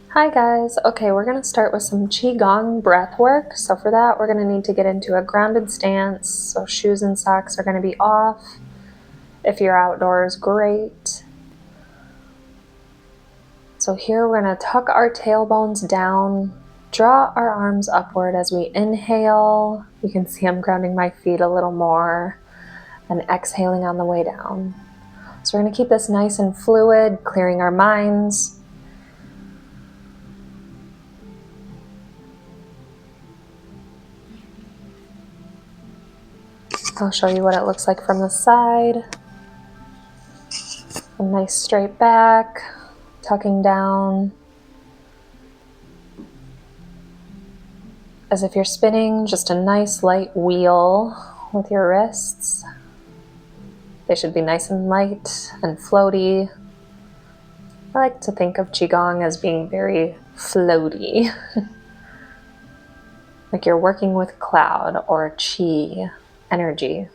Hi guys. Okay, we're going to start with some Qigong breath work. So for that, we're going to need to get into a grounded stance. So shoes and socks are going to be off. If you're outdoors, great. So here we're going to tuck our tailbones down, draw our arms upward as we inhale. You can see I'm grounding my feet a little more and exhaling on the way down. So we're going to keep this nice and fluid, clearing our minds. I'll show you what it looks like from the side. A nice straight back, tucking down. As if you're spinning just a nice light wheel with your wrists. They should be nice and light and floaty. I like to think of Qigong as being very floaty. Like you're working with cloud or Qi energy.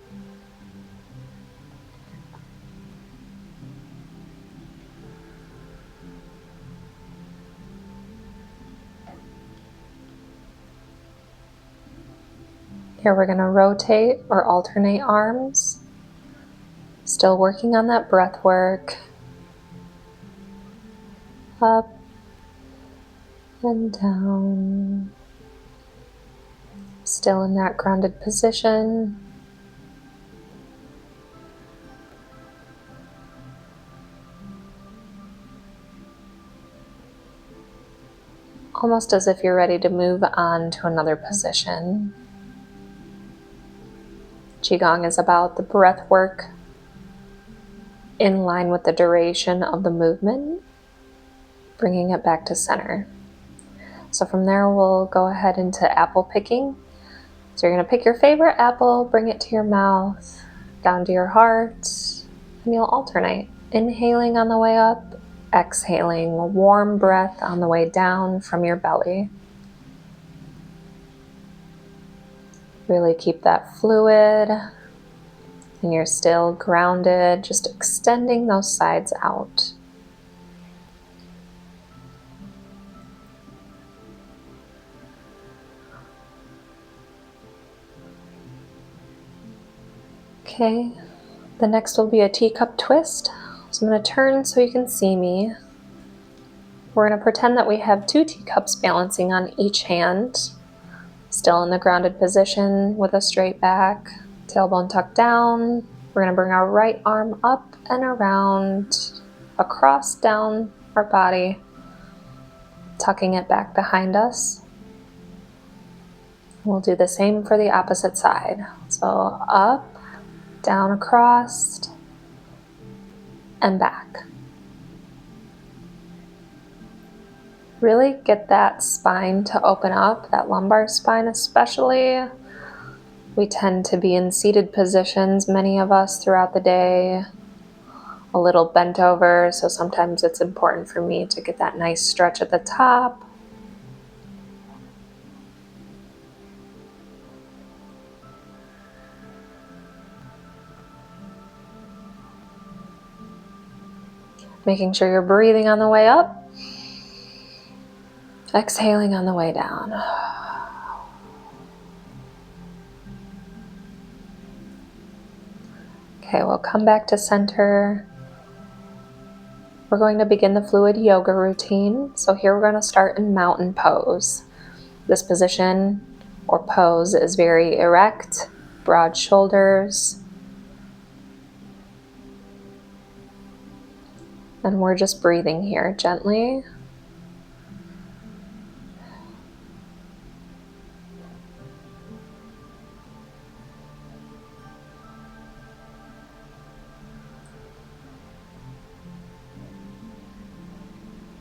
Here we're going to rotate or alternate arms. Still working on that breath work. Up and down. Still in that grounded position. Almost as if you're ready to move on to another position. Qigong is about the breath work in line with the duration of the movement, bringing it back to center. So from there, we'll go ahead into apple picking. So you're going to pick your favorite apple, bring it to your mouth, down to your heart, and you'll alternate. Inhaling on the way up, exhaling a warm breath on the way down from your belly. Really keep that fluid, and you're still grounded, just extending those sides out. Okay, the next will be a teacup twist. So I'm going to turn so you can see me. We're going to pretend that we have 2 teacups balancing on each hand. Still in the grounded position with a straight back, tailbone tucked down. We're going to bring our right arm up and around, across down our body, tucking it back behind us. We'll do the same for the opposite side. So up, down, across, and back. Really get that spine to open up, that lumbar spine especially. We tend to be in seated positions, many of us throughout the day, a little bent over, so sometimes it's important for me to get that nice stretch at the top. Making sure you're breathing on the way up. Exhaling on the way down. Okay, we'll come back to center. We're going to begin the fluid yoga routine. So here we're going to start in mountain pose. This position or pose is very erect, broad shoulders. And we're just breathing here gently.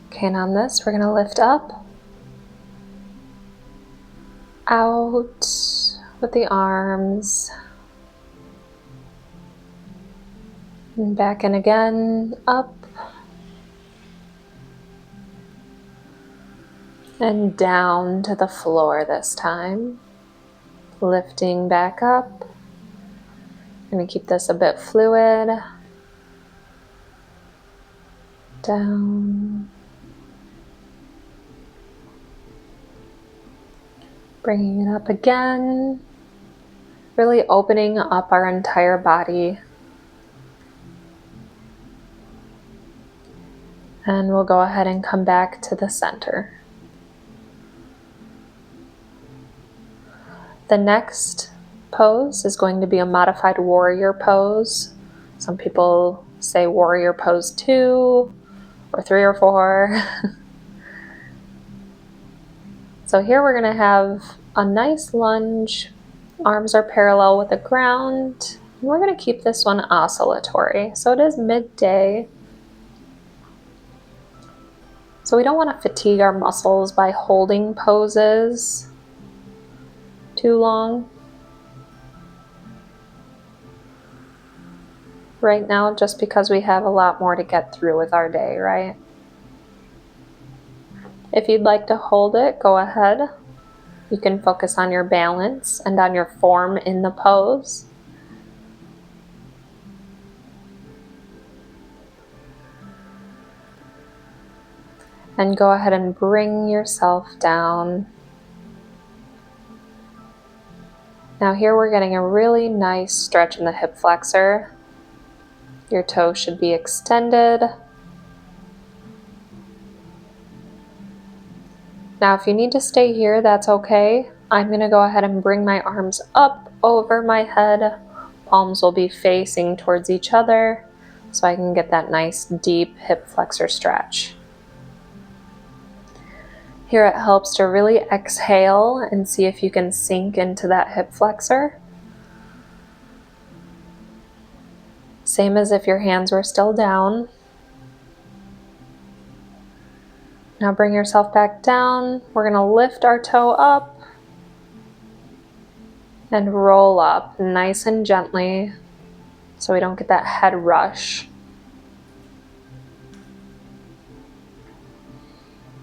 Okay, and on this, we're going to lift up, out with the arms, and back in again, up, and down to the floor this time. Lifting back up. I'm going to keep this a bit fluid. Down, Bringing it up again, really opening up our entire body. And we'll go ahead and come back to the center. The next pose is going to be a modified warrior pose. Some people say warrior pose 2 or 3 or 4. So here we're going to have a nice lunge. Arms are parallel with the ground. And we're going to keep this one oscillatory. So it is midday. So we don't want to fatigue our muscles by holding poses too long. Right now, just because we have a lot more to get through with our day, right? If you'd like to hold it, go ahead. You can focus on your balance and on your form in the pose. And go ahead and bring yourself down. Now here we're getting a really nice stretch in the hip flexor. Your toes should be extended. Now if you need to stay here, that's okay. I'm going to go ahead and bring my arms up over my head. Palms will be facing towards each other so I can get that nice deep hip flexor stretch. Here it helps to really exhale and see if you can sink into that hip flexor. Same as if your hands were still down. Now bring yourself back down. We're going to lift our toe up and roll up nice and gently so we don't get that head rush.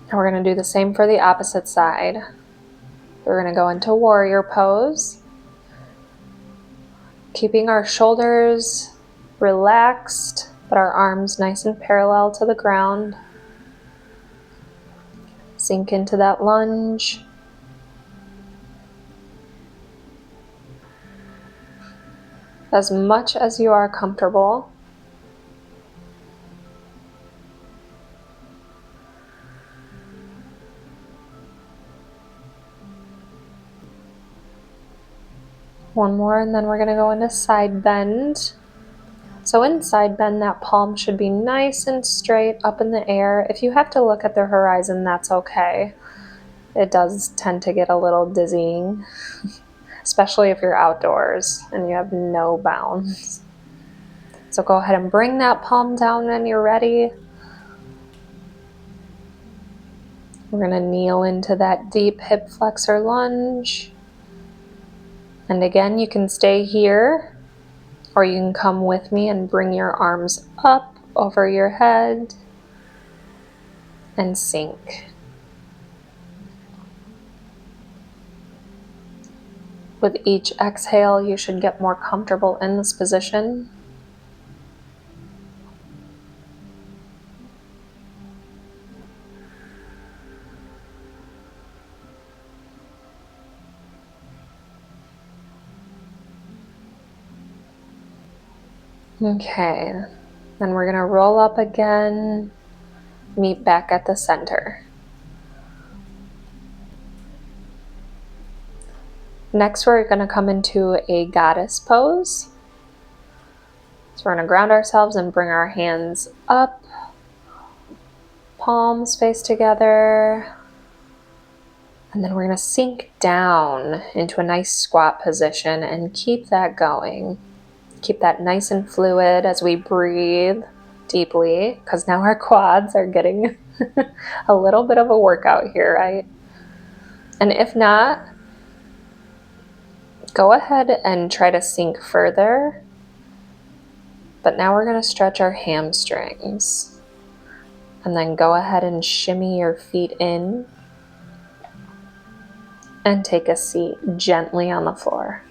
And we're going to do the same for the opposite side. We're going to go into warrior pose, keeping our shoulders relaxed, but our arms nice and parallel to the ground. Sink into that lunge. As much as you are comfortable. One more, and then we're going to go into side bend. So in side bend, that palm should be nice and straight up in the air. If you have to look at the horizon, that's okay. It does tend to get a little dizzying, especially if you're outdoors and you have no bounds. So go ahead and bring that palm down when you're ready. We're going to kneel into that deep hip flexor lunge. And again, you can stay here, or you can come with me and bring your arms up over your head and sink. With each exhale, you should get more comfortable in this position. Okay, then we're going to roll up again, meet back at the center. Next, we're going to come into a goddess pose. So we're going to ground ourselves and bring our hands up, palms face together, and then we're going to sink down into a nice squat position and keep that going. Keep that nice and fluid as we breathe deeply, because now our quads are getting a little bit of a workout here, right? And if not, go ahead and try to sink further. But now we're going to stretch our hamstrings. And then go ahead and shimmy your feet in and take a seat gently on the floor.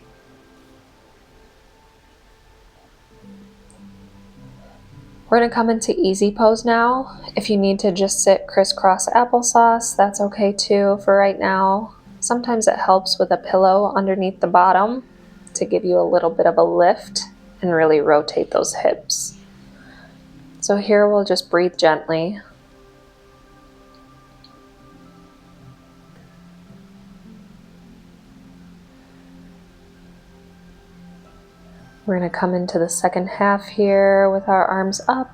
We're going to come into easy pose now. If you need to just sit crisscross applesauce, that's okay too for right now. Sometimes it helps with a pillow underneath the bottom to give you a little bit of a lift and really rotate those hips. So here we'll just breathe gently. We're going to come into the second half here with our arms up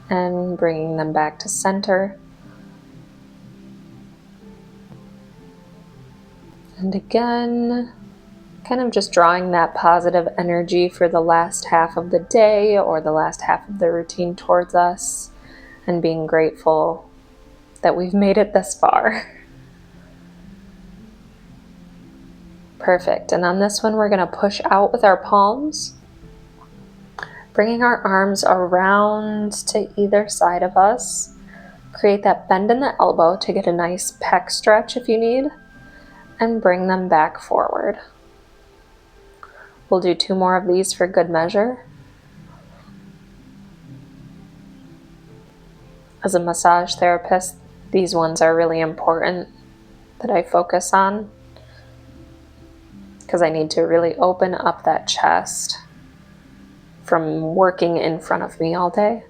and bringing them back to center. And again, kind of just drawing that positive energy for the last half of the day or the last half of the routine towards us, and being grateful that we've made it this far. Perfect. And on this one, we're going to push out with our palms, bringing our arms around to either side of us. Create that bend in the elbow to get a nice pec stretch if you need, and bring them back forward. We'll do 2 more of these for good measure. As a massage therapist, these ones are really important that I focus on because I need to really open up that chest from working in front of me all day.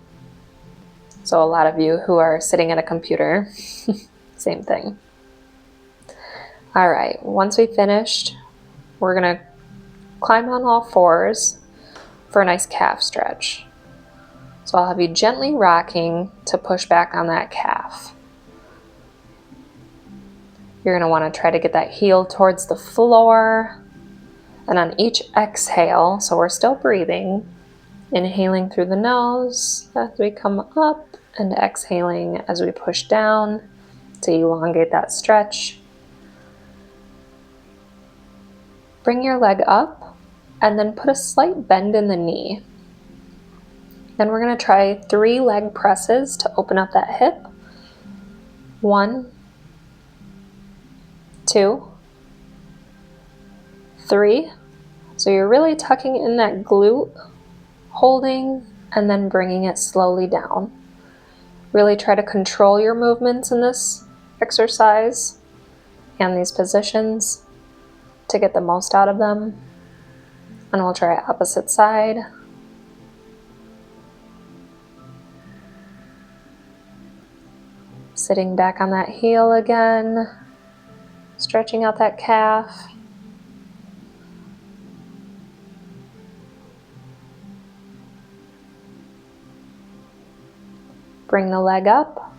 So a lot of you who are sitting at a computer, same thing. All right, once we finished, we're gonna climb on all fours for a nice calf stretch. So I'll have you gently rocking to push back on that calf. You're gonna wanna try to get that heel towards the floor. And on each exhale, so we're still breathing, inhaling through the nose as we come up and exhaling as we push down to elongate that stretch. Bring your leg up and then put a slight bend in the knee. Then we're going to try 3 leg presses to open up that hip. 1, 2, 3. So you're really tucking in that glute, holding, and then bringing it slowly down. Really try to control your movements in this exercise and these positions to get the most out of them. And we'll try opposite side. Sitting back on that heel again, stretching out that calf. Bring the leg up,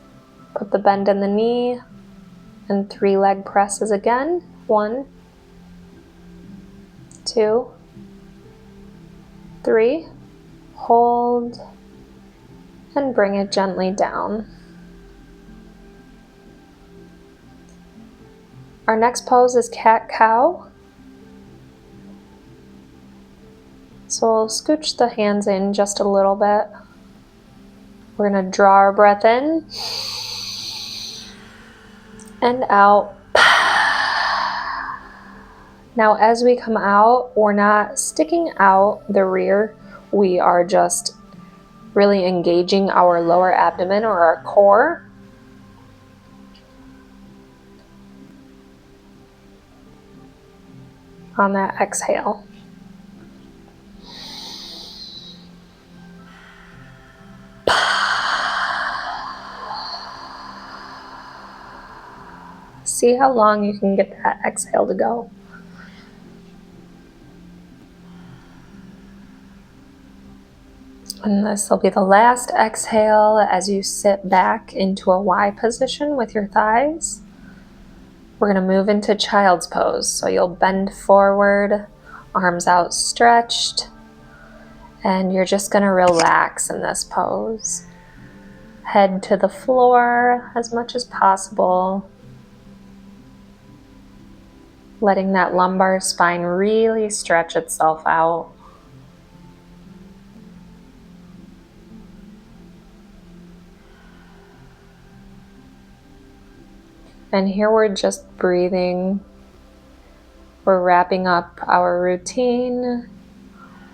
put the bend in the knee, and 3 leg presses again. 1, 2, 3. Hold, and bring it gently down. Our next pose is cat-cow. So we'll scooch the hands in just a little bit. We're going to draw our breath in and out. Now as we come out, we're not sticking out the rear. We are just really engaging our lower abdomen or our core. On that exhale. See how long you can get that exhale to go. And this will be the last exhale as you sit back into a Y position with your thighs. We're going to move into child's pose. So you'll bend forward, arms outstretched, and you're just going to relax in this pose. Head to the floor as much as possible. Letting that lumbar spine really stretch itself out. And here we're just breathing. We're wrapping up our routine.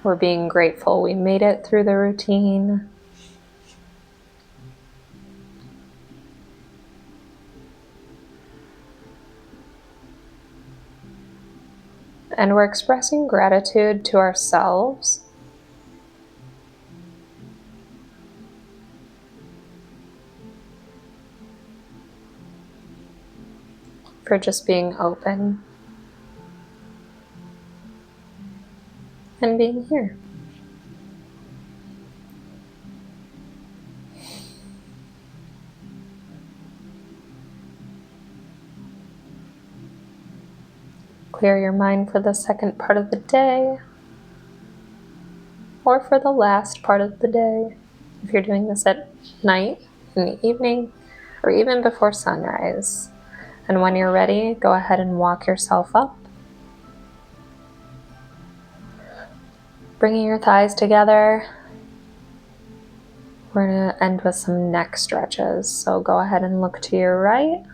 We're being grateful we made it through the routine. And we're expressing gratitude to ourselves for just being open and being here. Clear your mind for the second part of the day, or for the last part of the day, if you're doing this at night, in the evening, or even before sunrise. And when you're ready, go ahead and walk yourself up, bringing your thighs together. We're going to end with some neck stretches. So go ahead and look to your right,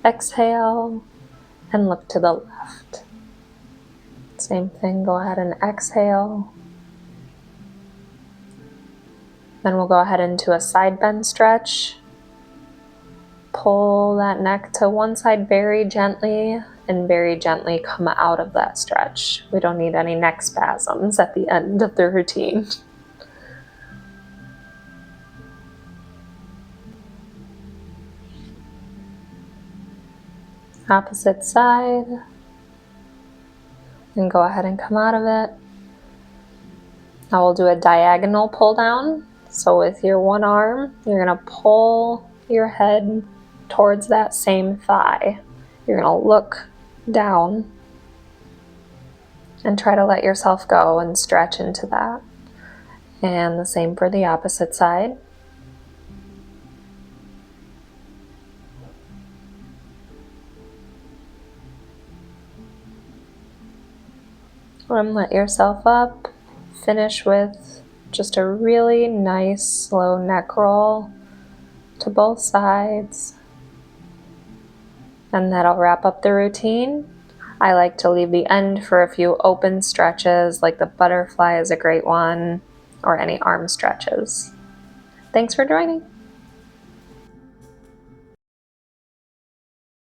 exhale, and look to the left. Same thing, go ahead and exhale. Then we'll go ahead into a side bend stretch. Pull that neck to one side very gently, and very gently come out of that stretch. We don't need any neck spasms at the end of the routine. Opposite side. And go ahead and come out of it. Now we'll do a diagonal pull down. So with your one arm, you're going to pull your head towards that same thigh. You're going to look down and try to let yourself go and stretch into that. And the same for the opposite side. Let yourself up. Finish with just a really nice slow neck roll to both sides. And that'll wrap up the routine. I like to leave the end for a few open stretches, like the butterfly is a great one, or any arm stretches. Thanks for joining.